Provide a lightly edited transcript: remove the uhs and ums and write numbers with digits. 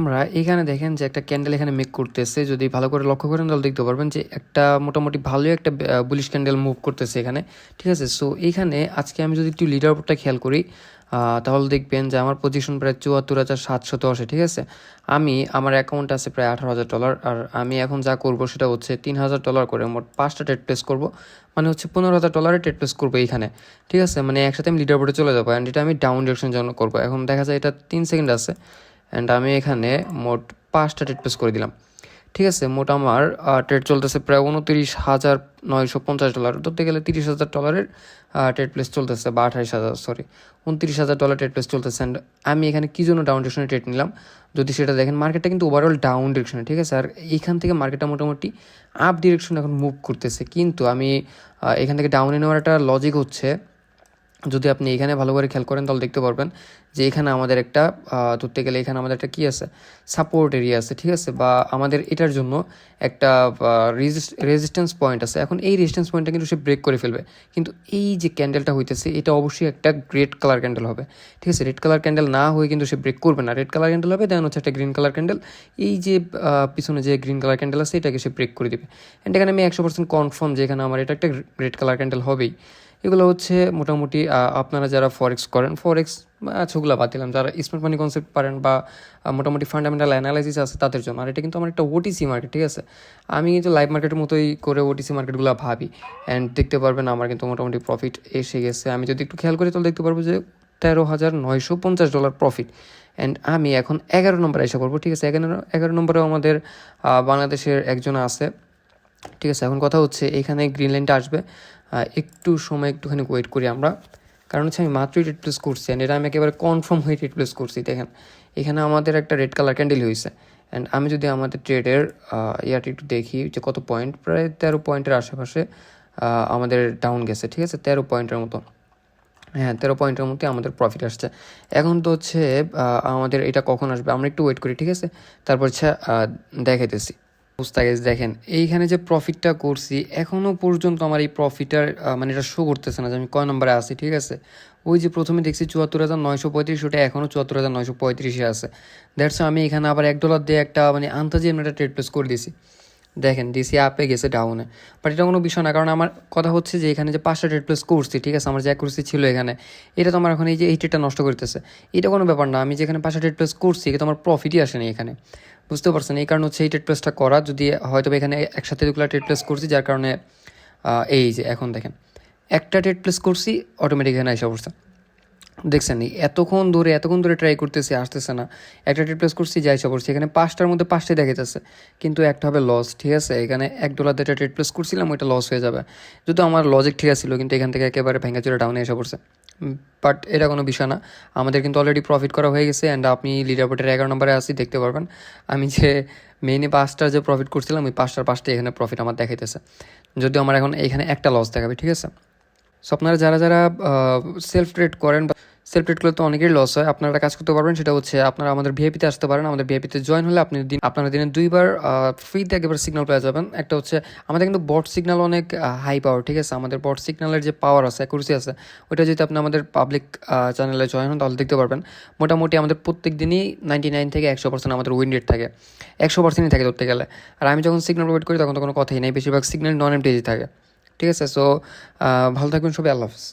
আমরা এখানে দেখেন যে একটা ক্যান্ডেল এখানে মেক করতেছে, যদি ভালো করে লক্ষ্য করেন তাহলে দেখতে পারবেন যে একটা মোটামুটি ভালোই একটা বুলিশ ক্যান্ডেল মুভ করতেছে এখানে, ঠিক আছে। সো এইখানে আজকে আমি যদি একটু লিডার বোর্ডটা খেয়াল করি তাহলে দেখবেন যে আমার পজিশন প্রায় ৭৪,৭৮০, ঠিক আছে। আমার অ্যাকাউন্ট আছে প্রায় $১৮,০০০, আর আমি এখন যা করব সেটা হচ্ছে $৩,০০০ করে মোট 5টা ট্রেড প্লেস করব, মানে হচ্ছে $১৫,০০০ ট্রেড প্লেস করবো এইখানে, ঠিক আছে। মানে একসাথে আমি লিডার বোর্ডে চলে যাবো, অ্যান্ড এটা আমি ডাউন ডিরেকশনের জন্য করবো। এখন দেখা যায় এটা 3 সেকেন্ড আছে, অ্যান্ড আমি এখানে মোট 5টা ট্রেড প্লেস করে দিলাম, ঠিক আছে। মোট আমার ট্রেড চলতেছে প্রায় $29,950, ধরতে গেলে $30,000 ট্রেড প্লেস চলতেছে, বা 28,000, সরি, $29,000 ট্রেড প্লেস চলতেছে। অ্যান্ড আমি এখানে কী জন্য ডাউন ডিরেকশনে ট্রেড নিলাম যদি সেটা দেখেন, মার্কেটটা কিন্তু ওভারঅল ডাউন ডিরেকশনে, ঠিক আছে। আর এইখান থেকে মার্কেটটা মোটামুটি আপ ডিরেকশনে এখন মুভ করতেছে, কিন্তু আমি এখান থেকে ডাউনে নেওয়ার একটা লজিক হচ্ছে, যদি আপনি এখানে ভালো করে খেয়াল করেন তাহলে দেখতে পারবেন যে এখানে আমাদের একটা ধরতে গেলে এখানে আমাদের একটা কী আছে, সাপোর্ট এরিয়া আছে, ঠিক আছে, বা আমাদের এটার জন্য একটা রেজিস্ট্যান্স পয়েন্ট আছে। এখন এই রেজিস্ট্যান্স পয়েন্টটা কিন্তু সে ব্রেক করে ফেলবে, কিন্তু এই যে ক্যান্ডেলটা হইতেছে এটা অবশ্যই একটা রেড কালার ক্যান্ডেল হবে, ঠিক আছে। রেড কালার ক্যান্ডেল না হয়ে কিন্তু সে ব্রেক করবে না, রেড কালার ক্যান্ডেল হবে, দেন হচ্ছে একটা গ্রিন কালার ক্যান্ডেল, এই যে পিছনে যে গ্রিন কালার ক্যান্ডেল আছে এটাকে সে ব্রেক করে দেবে। অ্যান্ড এখানে আমি 100% কনফার্ম যে এখানে আমার এটা একটা রেড কালার ক্যান্ডেল হবেই। এগুলো হচ্ছে মোটামুটি আপনারা যারা ফরেক্স করেন, ফরেক্স ওগুলো বাদ দিলাম, যারা স্মার্ট মানি কনসেপ্ট পারেন বা মোটামুটি ফান্ডামেন্টাল অ্যানালাইসিস আছে তাদের জন্য। আর এটা কিন্তু আমার একটা ওটিসি মার্কেট, ঠিক আছে। আমি কিন্তু লাইভ মার্কেটের মতোই করে ওটিসি মার্কেটগুলো ভাবি, অ্যান্ড দেখতে পারবেন আমার কিন্তু মোটামুটি প্রফিট এসে গেছে। আমি যদি একটু খেয়াল করি তাহলে দেখতে পারবো যে $13,950 প্রফিট। অ্যান্ড আমি এখন 11 নম্বরে এসে পড়বো, ঠিক আছে। 11 নম্বরেও আমাদের বাংলাদেশের একজন আছে, ঠিক আছে। এখন কথা হচ্ছে এখানে গ্রিন লাইনটা আসবে, একটু সময় একটুখানি ওয়েট করি আমরা, কারণ হচ্ছে আমি মাত্রই রেড প্লেস করছি, অ্যান্ড এটা আমি একেবারে কনফার্ম হয়ে রেড প্লেস করছি। দেখেন এখানে আমাদের একটা রেড কালার ক্যান্ডেল হয়েছে, অ্যান্ড আমি যদি আমাদের ট্রেডের ইয়াটা একটু দেখি যে কত পয়েন্ট, প্রায় 13 পয়েন্টের আশেপাশে আমাদের ডাউন গেছে, ঠিক আছে, 13 পয়েন্টের মতো। হ্যাঁ, 13 পয়েন্টের মধ্যে আমাদের প্রফিট আসছে। এখন তো হচ্ছে আমাদের এটা কখন আসবে আমরা একটু ওয়েট করি, ঠিক আছে, তারপর হচ্ছে দেখাইতেছি। বুঝতে গেছে, দেখেন এইখানে যে প্রফিটটা করছি এখনও পর্যন্ত আমার এই প্রফিটার মানে এটা শো করতেছে না যে আমি কয় নম্বরে আছি, ঠিক আছে। ওই যে প্রথমে দেখছি 74,935, ওটা এখনও 74,935-এ আছে। দ্যাটস আমি এখানে আবার $1 দিয়ে একটা মানে আন্তাজে আমি একটা ট্রেড প্লেস করে দিয়েছি। দেখেন ডিসি আপে গেছে ডাউনে, বাট এটা কোনো বিষয় না, কারণ আমার কথা হচ্ছে যে এখানে যে 5টা ট্রেড প্লেস করছি, ঠিক আছে, আমার যে অ্যাকুরেসি ছিল এখানে, এটা তো আমার এখন এই যে এই ট্রেডটা নষ্ট করতেছে। এটা কোনো ব্যাপার না, আমি যেখানে 5টা ট্রেড প্লেস করছি এটা আমার প্রফিটই আসেনি এখানে, বুঝতে পারছেন। এই কারণ হচ্ছে এই ট্রেড প্লেসটা করা, যদি হয়তো এখানে একসাথে দুগুলো ট্রেড প্লেস করছি, যার কারণে এই যে এখন দেখেন একটা ট্রেড প্লেস করছি অটোমেটিক এখানে এসে পড়ছে, দেখছেন এতক্ষণ ধরে ট্রাই করতেছি, আসতেছে না। একটা ট্রেড প্লেস করছি, যাই সব করছি, এখানে 5টার মধ্যে 5টাই দেখাইতেছে, কিন্তু একটা হবে লস, ঠিক আছে। এখানে $1 দিয়ে ট্রেড প্লেস করছিলাম, ওইটা লস হয়ে যাবে, যদি আমার লজিক ঠিক ছিল, কিন্তু এখান থেকে একেবারে ভেঙে চুরে ডাউনে এসে পড়ছে। বাট এটা কোনো বিষয় না, আমাদের কিন্তু অলরেডি প্রফিট করা হয়ে গেছে। অ্যান্ড আপনি লিডার বোর্ডের 11 নম্বরে আসি, দেখতে পারবেন আমি যে মেইনে 5টার যে প্রফিট করছিলাম ওই 5টার এখানে প্রফিট আমার দেখাইতেছে, যদিও আমার এখন এখানে একটা লস দেখাবে, ঠিক আছে। সো আপনারা যারা সেলফ ট্রেড করেন বা সেলফ ট্রেড করলে তো অনেকেরই লস হয়, আপনারা কাজ করতে পারবেন, সেটা হচ্ছে আপনারা আমাদের ভিআইপিতে আসতে পারেন। আমাদের ভিআইপিতে জয়েন হলে আপনারা দিনে 2বার ফ্রিতে একেবারে সিগন্যাল পেয়ে যাবেন। একটা হচ্ছে আমাদের কিন্তু বট সিগন্যাল অনেক হাই পাওয়ার, ঠিক আছে। আমাদের বট সিগন্যালের যে পাওয়ার আছে, অ্যাকুরেসি আছে, ওইটা যদি আপনি আমাদের পাবলিক চ্যানেলে জয়েন হন তাহলে দেখতে পারবেন মোটামুটি আমাদের প্রত্যেক দিনই 99 থেকে 100% আমাদের উইন রেট থাকে, 100%ই থাকে ধরতে গেলে। আর আমি যখন সিগন্যাল প্রোভাইড করি তখন তো কোনো কথাই নেই, বেশিরভাগ সিগন্যাল নন এমটিজি থাকে, ঠিক আছে। সো ভালো থাকবেন সবাই, আল্লাহ হাফেজ।